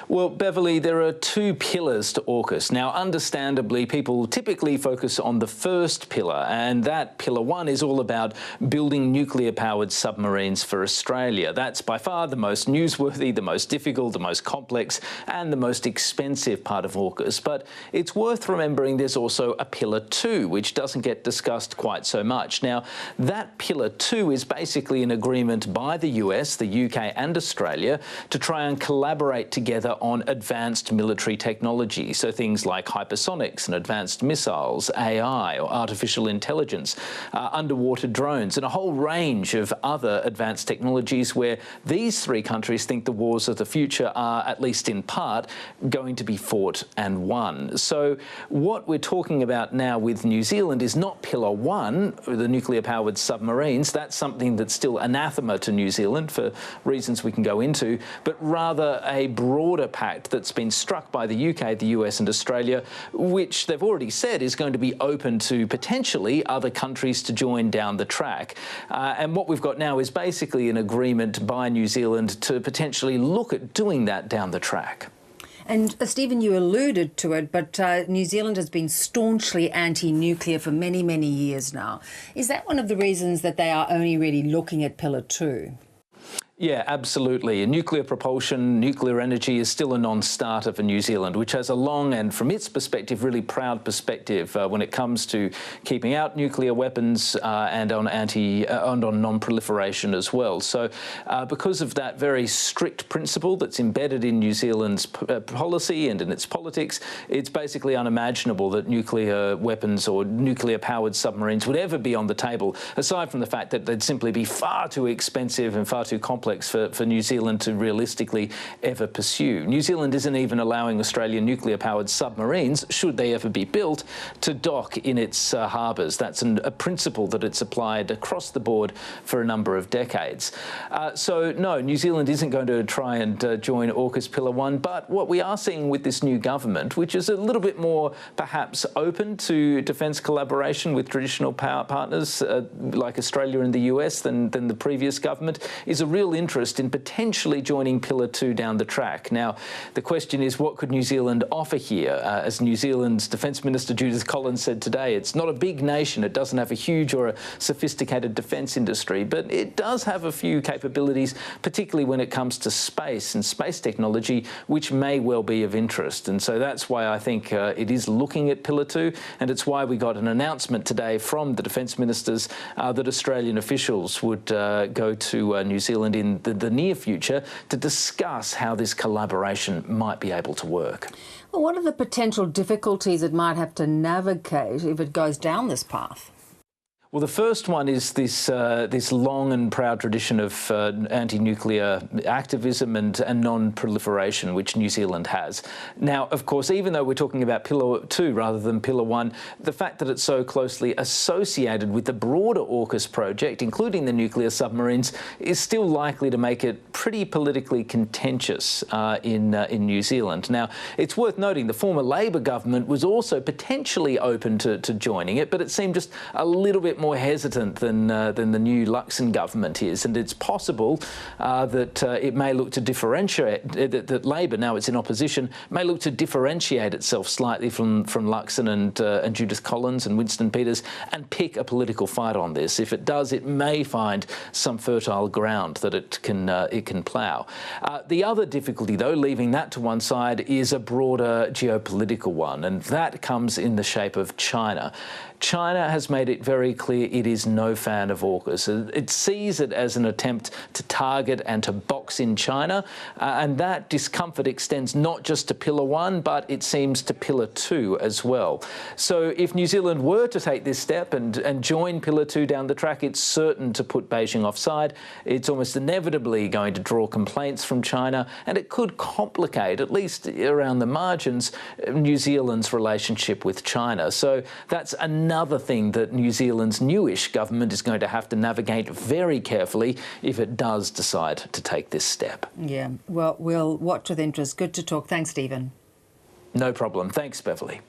Well, Beverley, there are two pillars to AUKUS. Now, understandably, people typically focus on the first pillar, and that pillar one is all about building nuclear-powered submarines for Australia. That's by far the most newsworthy, the most difficult, the most complex, and the most expensive part of AUKUS. But it's worth remembering there's also a pillar two, which doesn't get discussed quite so much. Now, that pillar two is basically an agreement by the US, the UK, and Australia to try and collaborate together on advanced military technology, so things like hypersonics and advanced missiles, AI or artificial intelligence, underwater drones, and a whole range of other advanced technologies where these three countries think the wars of the future are, at least in part, going to be fought and won. So what we're talking about now with New Zealand is not Pillar One, the nuclear-powered submarines. That's something that's still anathema to New Zealand for reasons we can go into, but rather a broader pact that's been struck by the UK, the US and Australia, which they've already said is going to be open to potentially other countries to join down the track. And what we've got now is basically an agreement by New Zealand to potentially look at doing that down the track. And Stephen, you alluded to it, but New Zealand has been staunchly anti-nuclear for many, many years now. Is that one of the reasons that they are only really looking at Pillar Two? Yeah, absolutely. And nuclear propulsion, nuclear energy is still a non-starter for New Zealand, which has a long and, from its perspective, really proud perspective when it comes to keeping out nuclear weapons and on non-proliferation as well. So because of that very strict principle that's embedded in New Zealand's policy and in its politics, it's basically unimaginable that nuclear weapons or nuclear-powered submarines would ever be on the table, aside from the fact that they'd simply be far too expensive and far too complex for New Zealand to realistically ever pursue. New Zealand isn't even allowing Australian nuclear-powered submarines, should they ever be built, to dock in its harbours. That's a principle that it's applied across the board for a number of decades. So, no, New Zealand isn't going to try and join AUKUS Pillar One, but what we are seeing with this new government, which is a little bit more perhaps open to defence collaboration with traditional power partners like Australia and the US than the previous government, is a real interest in potentially joining Pillar Two down the track. Now, the question is, what could New Zealand offer here? As New Zealand's Defence Minister Judith Collins said today, it's not a big nation, it doesn't have a huge or a sophisticated defence industry, but it does have a few capabilities, particularly when it comes to space and space technology, which may well be of interest. And so that's why I think it is looking at Pillar Two, and it's why we got an announcement today from the Defence Ministers that Australian officials would go to New Zealand in the near future to discuss how this collaboration might be able to work. Well, what are the potential difficulties it might have to navigate if it goes down this path? Well, the first one is this long and proud tradition of anti-nuclear activism and non-proliferation, which New Zealand has. Now, of course, even though we're talking about Pillar Two rather than Pillar One, the fact that it's so closely associated with the broader AUKUS project, including the nuclear submarines, is still likely to make it pretty politically contentious in New Zealand. Now, it's worth noting the former Labor government was also potentially open to joining it, but it seemed just a little bit more hesitant than the new Luxon government is, and it's possible that it may look to differentiate, that Labor, now it's in opposition, may look to differentiate itself slightly from Luxon and Judith Collins and Winston Peters and pick a political fight on this. If it does, it may find some fertile ground that it can plough. The other difficulty, though, leaving that to one side, is a broader geopolitical one, and that comes in the shape of China. China has made it very clear it is no fan of AUKUS. It sees it as an attempt to target and to box in China, and that discomfort extends not just to Pillar One, but it seems to Pillar Two as well. So if New Zealand were to take this step and join Pillar Two down the track, it's certain to put Beijing offside. It's almost inevitably going to draw complaints from China, and it could complicate, at least around the margins, New Zealand's relationship with China. So that's another thing that New Zealand's newish government is going to have to navigate very carefully if it does decide to take this step. Yeah, well, we'll watch with interest. Good to talk. Thanks, Stephen. No problem. Thanks, Beverley.